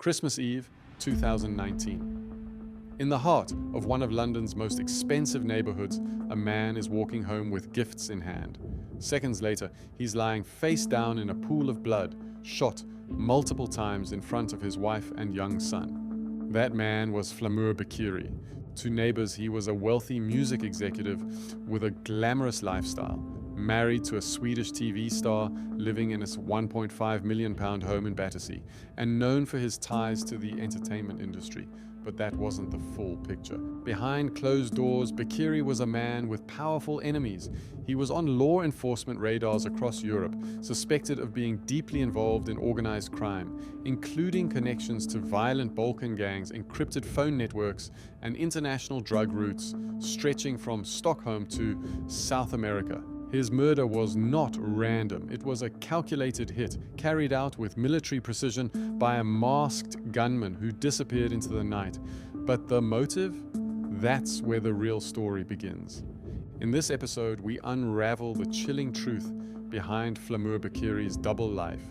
Christmas Eve, 2019. In the heart of one of London's most expensive neighborhoods, a man is walking home with gifts in hand. Seconds later, he's lying face down in a pool of blood, shot multiple times in front of his wife and young son. That man was Flamur Beqiri. To neighbors, he was a wealthy music executive with a glamorous lifestyle, married to a Swedish TV star living in his £1.5 million home in Battersea, and known for his ties to the entertainment industry. But that wasn't the full picture. Behind closed doors, Beqiri was a man with powerful enemies. He was on law enforcement radars across Europe, suspected of being deeply involved in organized crime, including connections to violent Balkan gangs, encrypted phone networks, and international drug routes stretching from Stockholm to South America. His murder was not random. It was a calculated hit, carried out with military precision by a masked gunman who disappeared into the night. But the motive? That's where the real story begins. In this episode, we unravel the chilling truth behind Flamur Beqiri's double life,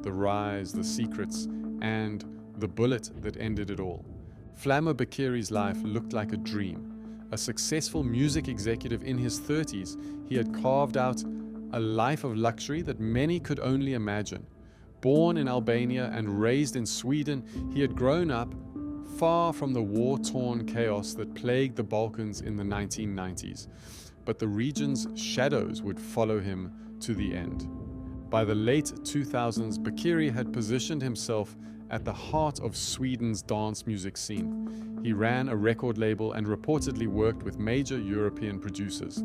the rise, the secrets, and the bullet that ended it all. Flamur Beqiri's life looked like a dream. A successful music executive in his 30s, he had carved out a life of luxury that many could only imagine. Born in Albania and raised in Sweden, he had grown up far from the war-torn chaos that plagued the Balkans in the 1990s. But the region's shadows would follow him to the end. By the late 2000s, Beqiri had positioned himself at the heart of Sweden's dance music scene. He ran a record label and reportedly worked with major European producers.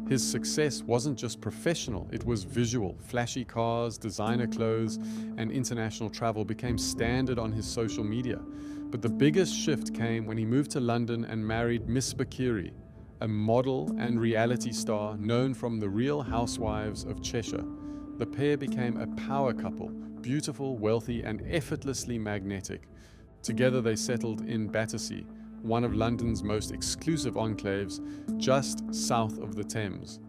His success wasn't just professional, it was visual. Flashy cars, designer clothes, and international travel became standard on his social media. But the biggest shift came when he moved to London and married Miss Beqiri, a model and reality star known from The Real Housewives of Cheshire. The pair became a power couple, beautiful, wealthy, and effortlessly magnetic. Together they settled in Battersea, one of London's most exclusive enclaves, just south of the Thames.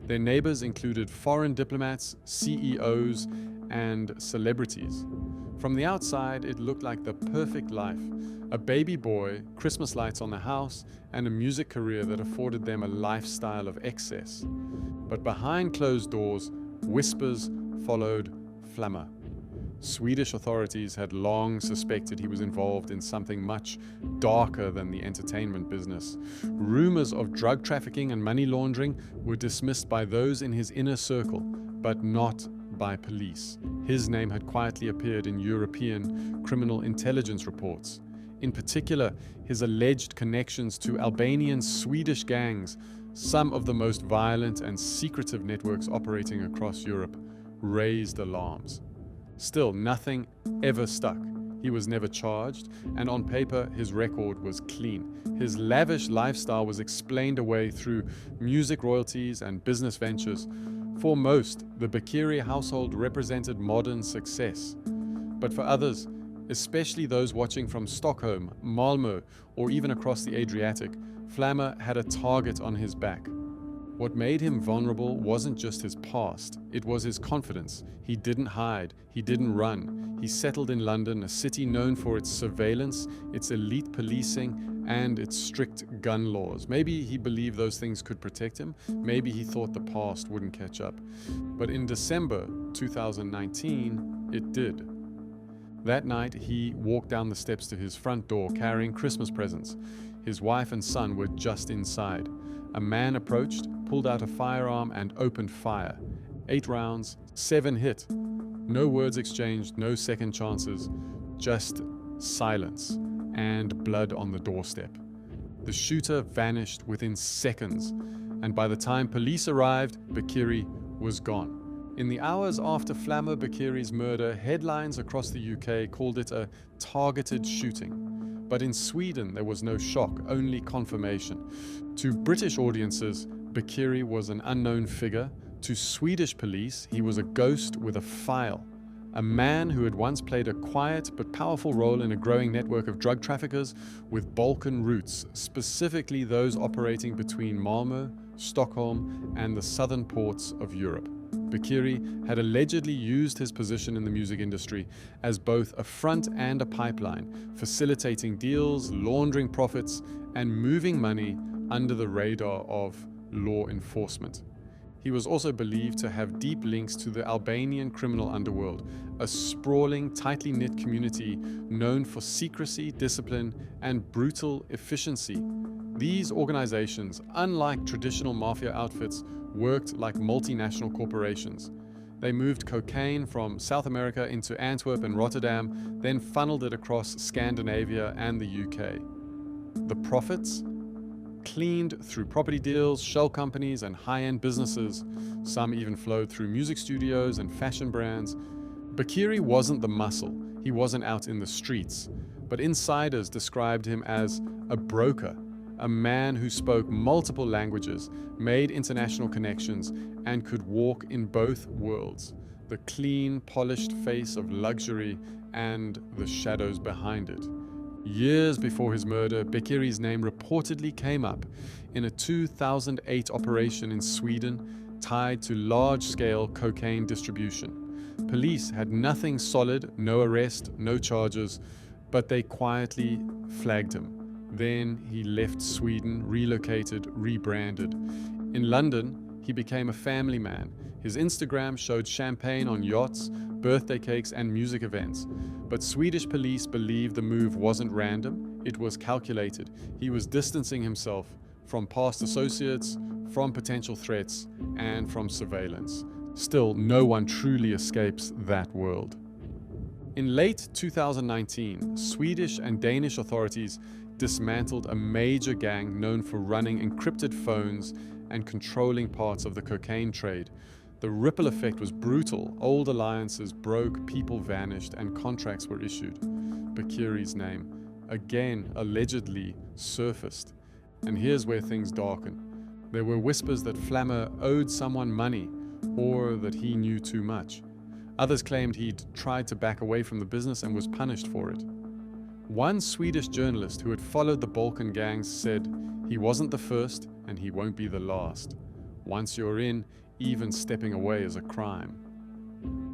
Their neighbors included foreign diplomats, CEOs, and celebrities. From the outside, it looked like the perfect life. A baby boy, Christmas lights on the house, and a music career that afforded them a lifestyle of excess. But behind closed doors, whispers followed Flamur. Swedish authorities had long suspected he was involved in something much darker than the entertainment business. Rumors of drug trafficking and money laundering were dismissed by those in his inner circle, but not by police. His name had quietly appeared in European criminal intelligence reports. In particular, his alleged connections to Albanian Swedish gangs, some of the most violent and secretive networks operating across Europe, raised alarms. Still, nothing ever stuck. He was never charged, and on paper, his record was clean. His lavish lifestyle was explained away through music royalties and business ventures. For most, the Beqiri household represented modern success. But for others, especially those watching from Stockholm, Malmö, or even across the Adriatic, Flamur had a target on his back. What made him vulnerable wasn't just his past, it was his confidence. He didn't hide, he didn't run. He settled in London, a city known for its surveillance, its elite policing, and its strict gun laws. Maybe he believed those things could protect him, maybe he thought the past wouldn't catch up. But in December 2019, it did. That night, he walked down the steps to his front door carrying Christmas presents. His wife and son were just inside. A man approached, pulled out a firearm, and opened fire. 8 rounds, 7 hit. No words exchanged, no second chances, just silence and blood on the doorstep. The shooter vanished within seconds, and by the time police arrived, Beqiri was gone. In the hours after Flamur Beqiri's murder, headlines across the UK called it a targeted shooting. But in Sweden, there was no shock, only confirmation. To British audiences, Beqiri was an unknown figure. To Swedish police, he was a ghost with a file. A man who had once played a quiet but powerful role in a growing network of drug traffickers with Balkan roots, specifically those operating between Malmö, Stockholm, and the southern ports of Europe. Beqiri had allegedly used his position in the music industry as both a front and a pipeline, facilitating deals, laundering profits, and moving money under the radar of law enforcement. He was also believed to have deep links to the Albanian criminal underworld, a sprawling, tightly knit community known for secrecy, discipline, and brutal efficiency. These organizations, unlike traditional mafia outfits, worked like multinational corporations. They moved cocaine from South America into Antwerp and Rotterdam, then funneled it across Scandinavia and the UK. The profits? Cleaned through property deals, shell companies, and high-end businesses. Some even flowed through music studios and fashion brands. Beqiri wasn't the muscle. He wasn't out in the streets. But insiders described him as a broker, a man who spoke multiple languages, made international connections, and could walk in both worlds, the clean, polished face of luxury and the shadows behind it. Years before his murder, Beqiri's name reportedly came up in a 2008 operation in Sweden tied to large-scale cocaine distribution. Police had nothing solid, no arrest, no charges, but they quietly flagged him. Then he left Sweden, relocated, rebranded. In London, he became a family man. His Instagram showed champagne on yachts, birthday cakes, and music events. But Swedish police believed the move wasn't random, it was calculated. He was distancing himself from past associates, from potential threats, and from surveillance. Still, no one truly escapes that world. In late 2019, Swedish and Danish authorities dismantled a major gang known for running encrypted phones and controlling parts of the cocaine trade. The ripple effect was brutal. Old alliances broke, people vanished, and contracts were issued. Beqiri's name, again allegedly, surfaced. And here's where things darken. There were whispers that Flamur owed someone money, or that he knew too much. Others claimed he'd tried to back away from the business and was punished for it. One Swedish journalist who had followed the Balkan gangs said, "He wasn't the first, and he won't be the last. Once you're in, even stepping away is a crime."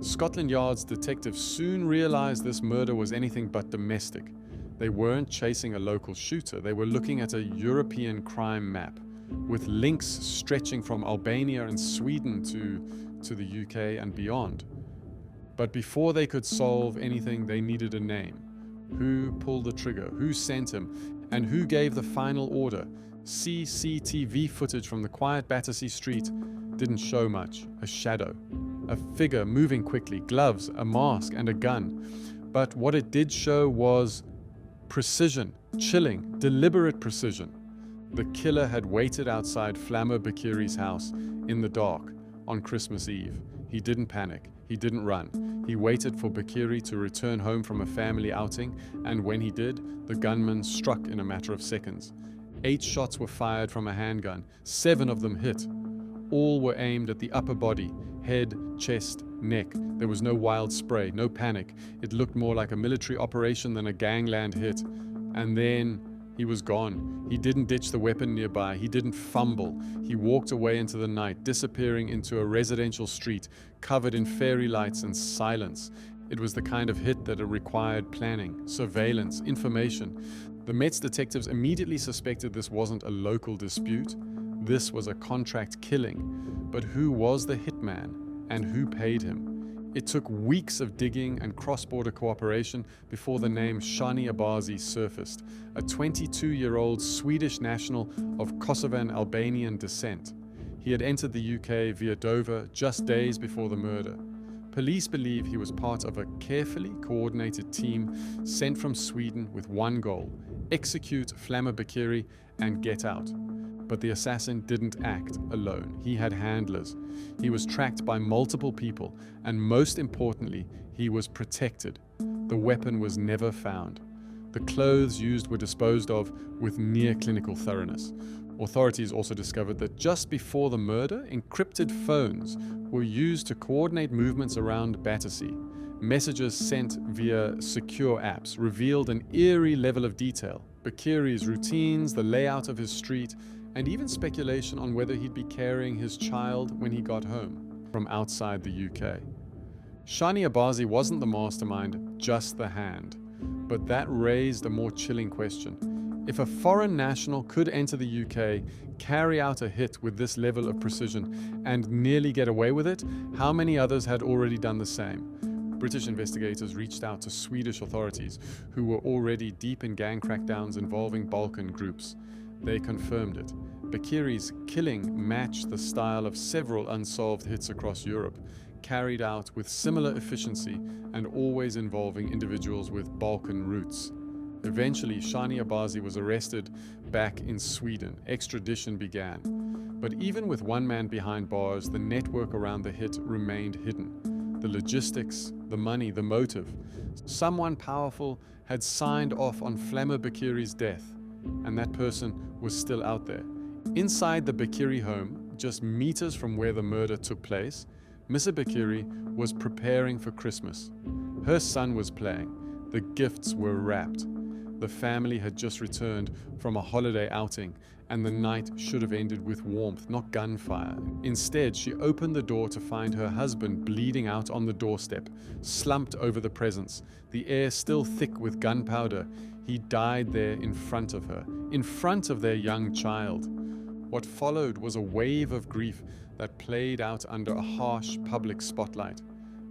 Scotland Yard's detectives soon realized this murder was anything but domestic. They weren't chasing a local shooter, they were looking at a European crime map, with links stretching from Albania and Sweden to the UK and beyond. But before they could solve anything, they needed a name. Who pulled the trigger? Who sent him? And who gave the final order? CCTV footage from the quiet Battersea Street didn't show much. A shadow. A figure moving quickly, gloves, a mask, and a gun. But what it did show was precision, chilling, deliberate precision. The killer had waited outside Flamur Beqiri's house in the dark on Christmas Eve. He didn't panic. He didn't run. He waited for Beqiri to return home from a family outing, and when he did, the gunman struck in a matter of seconds. 8 shots were fired from a handgun. 7 of them hit. All were aimed at the upper body, head, chest, neck. There was no wild spray, no panic. It looked more like a military operation than a gangland hit. And then he was gone. He didn't ditch the weapon nearby. He didn't fumble. He walked away into the night, disappearing into a residential street covered in fairy lights and silence. It was the kind of hit that required planning, surveillance, information. The Met's detectives immediately suspected this wasn't a local dispute. This was a contract killing. But who was the hitman, and who paid him? It took weeks of digging and cross-border cooperation before the name Shani Abazi surfaced, a 22-year-old Swedish national of Kosovan-Albanian descent. He had entered the UK via Dover just days before the murder. Police believe he was part of a carefully coordinated team sent from Sweden with one goal: execute Flamur Beqiri and get out. But the assassin didn't act alone. He had handlers. He was tracked by multiple people, and most importantly, he was protected. The weapon was never found. The clothes used were disposed of with near-clinical thoroughness. Authorities also discovered that just before the murder, encrypted phones were used to coordinate movements around Battersea. Messages sent via secure apps revealed an eerie level of detail: Beqiri's routines, the layout of his street, and even speculation on whether he'd be carrying his child when he got home. from outside the UK. Shani Abazi wasn't the mastermind, just the hand. But that raised a more chilling question. If a foreign national could enter the UK, carry out a hit with this level of precision, and nearly get away with it, how many others had already done the same? British investigators reached out to Swedish authorities, who were already deep in gang crackdowns involving Balkan groups. They confirmed it. Beqiri's killing matched the style of several unsolved hits across Europe, carried out with similar efficiency and always involving individuals with Balkan roots. Eventually, Shani Abazi was arrested back in Sweden. Extradition began. But even with one man behind bars, the network around the hit remained hidden. The logistics, the money, the motive. Someone powerful had signed off on Flamur Beqiri's death, and that person was still out there. Inside the Beqiri home, just meters from where the murder took place, Mrs. Beqiri was preparing for Christmas. Her son was playing. The gifts were wrapped. The family had just returned from a holiday outing, and the night should have ended with warmth, not gunfire. Instead, she opened the door to find her husband bleeding out on the doorstep, slumped over the presents, the air still thick with gunpowder. He died there in front of her, in front of their young child. What followed was a wave of grief that played out under a harsh public spotlight.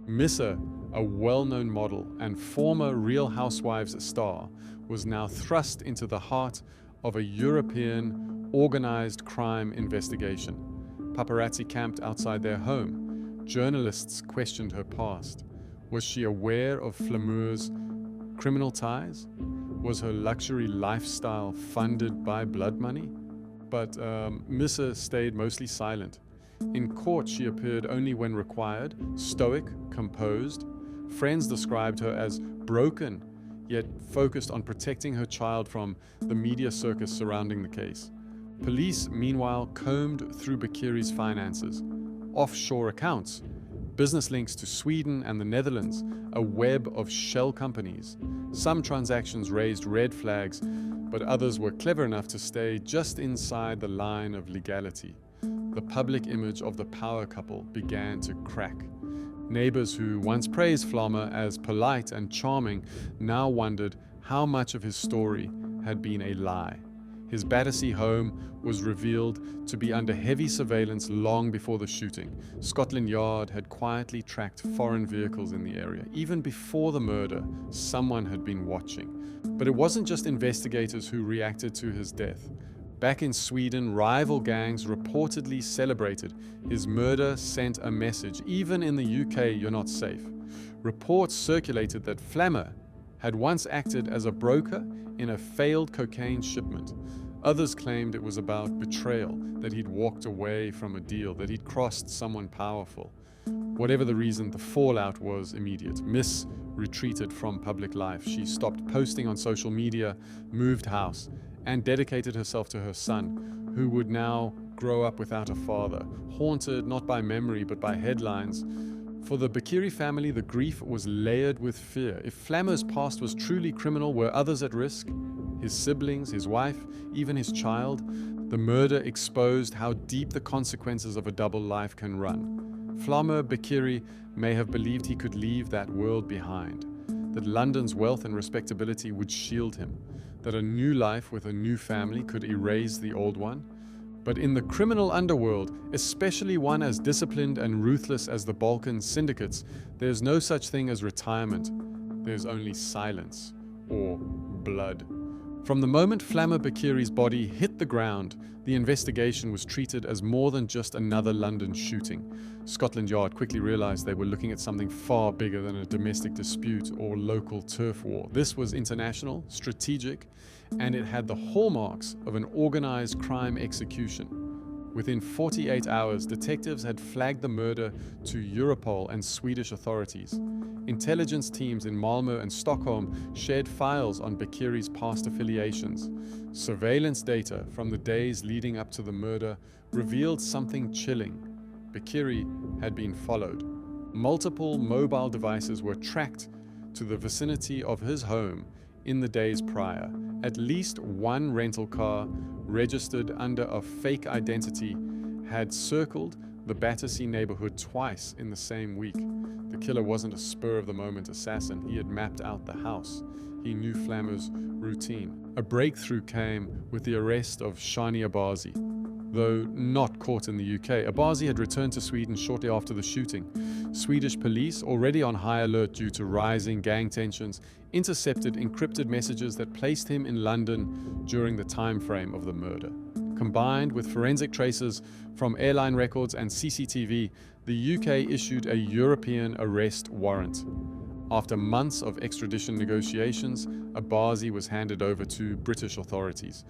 Missa, a well-known model and former Real Housewives star, was now thrust into the heart of a European organized crime investigation. Paparazzi camped outside their home. Journalists questioned her past. Was she aware of Flamur's criminal ties? Was her luxury lifestyle funded by blood money? But Missa stayed mostly silent. In court, she appeared only when required, stoic, composed. Friends described her as broken, yet focused on protecting her child from the media circus surrounding the case. Police, meanwhile, combed through Beqiri's finances, offshore accounts, business links to Sweden and the Netherlands, a web of shell companies. Some transactions raised red flags, but others were clever enough to stay just inside the line of legality. The public image of the power couple began to crack. Neighbors who once praised Flamur as polite and charming now wondered how much of his story had been a lie. His Battersea home was revealed to be under heavy surveillance long before the shooting. Scotland Yard had quietly tracked foreign vehicles in the area. Even before the murder, someone had been watching. But it wasn't just investigators who reacted to his death. Back in Sweden, rival gangs reportedly celebrated. His murder sent a message. Even in the UK, you're not safe. Reports circulated that Flamur had once acted as a broker in a failed cocaine shipment. Others claimed it was about betrayal, that he'd walked away from a deal, that he'd crossed someone powerful. Whatever the reason, the fallout was immediate. Miss retreated from public life. She stopped posting on social media, moved house, and dedicated herself to her son, who would now grow up without a father, haunted not by memory but by headlines. For the Beqiri family, the grief was layered with fear. If Flamur's past was truly criminal, were others at risk? His siblings, his wife, even his child? The murder exposed how deep the consequences of a double life can run. Flamur Beqiri may have believed he could leave that world behind, that London's wealth and respectability would shield him, that a new life with a new family could erase the old one. But in the criminal underworld, especially one as disciplined and ruthless as the Balkan syndicates, there's no such thing as retirement. There's only silence or blood. From the moment Flamur Beqiri's body hit the ground, the investigation was treated as more than just another London shooting. Scotland Yard quickly realized they were looking at something far bigger than a domestic dispute or local turf war. This was international, strategic, and it had the hallmarks of an organized crime execution. Within 48 hours, detectives had flagged the murder to Europol and Swedish authorities. Intelligence teams in Malmö and Stockholm shared files on Beqiri's past affiliations. Surveillance data from the days leading up to the murder revealed something chilling. Beqiri had been followed. Multiple mobile devices were tracked to the vicinity of his home in the days prior. At least one rental car, registered under a fake identity, had circled the Battersea neighborhood twice in the same week. The killer wasn't a spur-of-the-moment assassin. He had mapped out the house. He knew Flamur's routine. A breakthrough came with the arrest of Shani Abazi. Though not caught in the UK, Abazi had returned to Sweden shortly after the shooting. Swedish police, already on high alert due to rising gang tensions, intercepted encrypted messages that placed him in London during the time frame of the murder. Combined with forensic traces from airline records and CCTV, the UK issued a European arrest warrant. After months of extradition negotiations, Abazi was handed over to British authorities.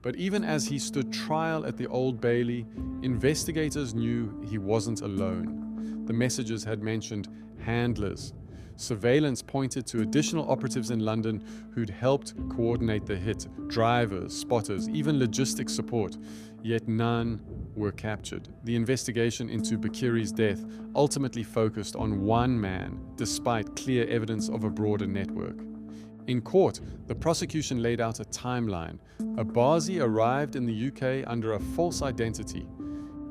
But even as he stood trial at the Old Bailey, investigators knew he wasn't alone. The messages had mentioned handlers. Surveillance pointed to additional operatives in London who'd helped coordinate the hit, drivers, spotters, even logistics support, yet none were captured. The investigation into Beqiri's death ultimately focused on one man, despite clear evidence of a broader network. In court, the prosecution laid out a timeline. Abazi arrived in the UK under a false identity.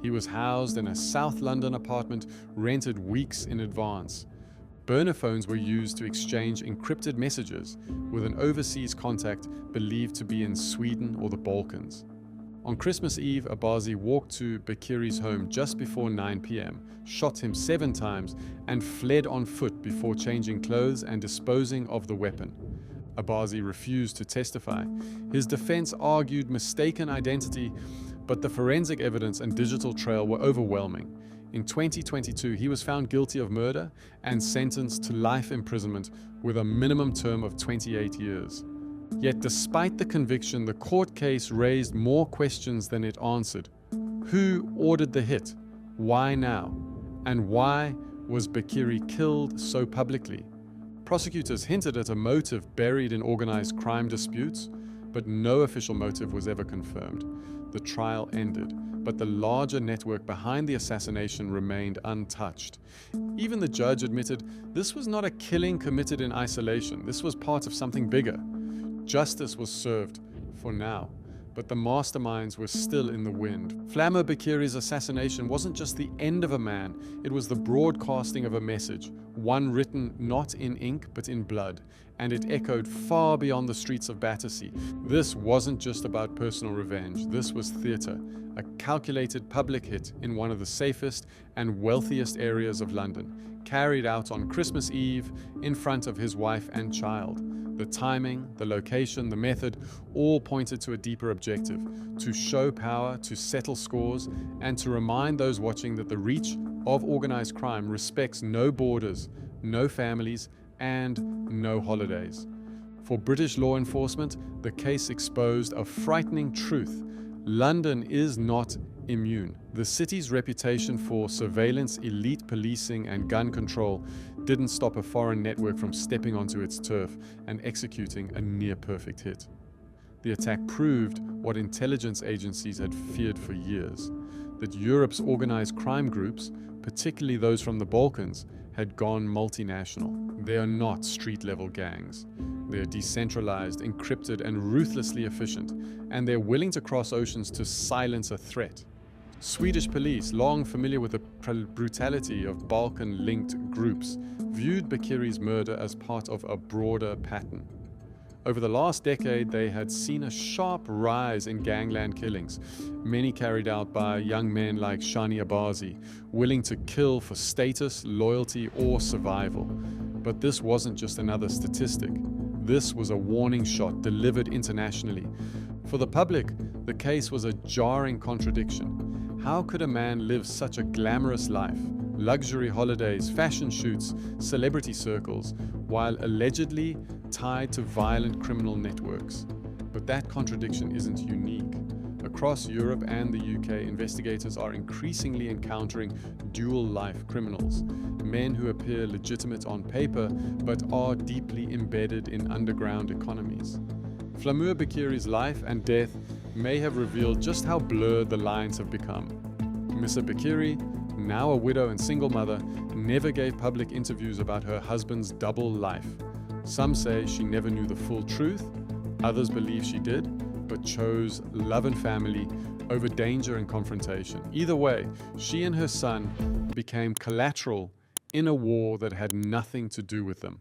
He was housed in a South London apartment rented weeks in advance. Burner phones were used to exchange encrypted messages with an overseas contact believed to be in Sweden or the Balkans. On Christmas Eve, Abazi walked to Beqiri's home just before 9 p.m., shot him 7 times, and fled on foot before changing clothes and disposing of the weapon. Abazi refused to testify. His defense argued mistaken identity, but the forensic evidence and digital trail were overwhelming. In 2022, he was found guilty of murder and sentenced to life imprisonment with a minimum term of 28 years. Yet despite the conviction, the court case raised more questions than it answered. Who ordered the hit? Why now? And why was Beqiri killed so publicly? Prosecutors hinted at a motive buried in organized crime disputes, but no official motive was ever confirmed. The trial ended, but the larger network behind the assassination remained untouched. Even the judge admitted this was not a killing committed in isolation. This was part of something bigger. Justice was served for now, but the masterminds were still in the wind. Flamur Beqiri's assassination wasn't just the end of a man, it was the broadcasting of a message, one written not in ink but in blood, and it echoed far beyond the streets of Battersea. This wasn't just about personal revenge, this was theatre, a calculated public hit in one of the safest and wealthiest areas of London, carried out on Christmas Eve in front of his wife and child. The timing, the location, the method all pointed to a deeper objective, to show power, to settle scores, and to remind those watching that the reach of organized crime respects no borders, no families, and no holidays. For British law enforcement, the case exposed a frightening truth. London is not immune. The city's reputation for surveillance, elite policing, and gun control didn't stop a foreign network from stepping onto its turf and executing a near-perfect hit. The attack proved what intelligence agencies had feared for years, that Europe's organized crime groups, particularly those from the Balkans, had gone multinational. They are not street-level gangs. They are decentralized, encrypted, and ruthlessly efficient, and they're willing to cross oceans to silence a threat. Swedish police, long familiar with the brutality of Balkan-linked groups, viewed Beqiri's murder as part of a broader pattern. Over the last decade, they had seen a sharp rise in gangland killings, many carried out by young men like Shani Abazi, willing to kill for status, loyalty, or survival. But this wasn't just another statistic. This was a warning shot delivered internationally. For the public, the case was a jarring contradiction. How could a man live such a glamorous life, luxury holidays, fashion shoots, celebrity circles, while allegedly tied to violent criminal networks? But that contradiction isn't unique. Across Europe and the UK, investigators are increasingly encountering dual-life criminals, men who appear legitimate on paper but are deeply embedded in underground economies. Flamur Beqiri's life and death may have revealed just how blurred the lines have become. Mrs. Beqiri, now a widow and single mother, never gave public interviews about her husband's double life. Some say she never knew the full truth, others believe she did, but chose love and family over danger and confrontation. Either way, she and her son became collateral in a war that had nothing to do with them.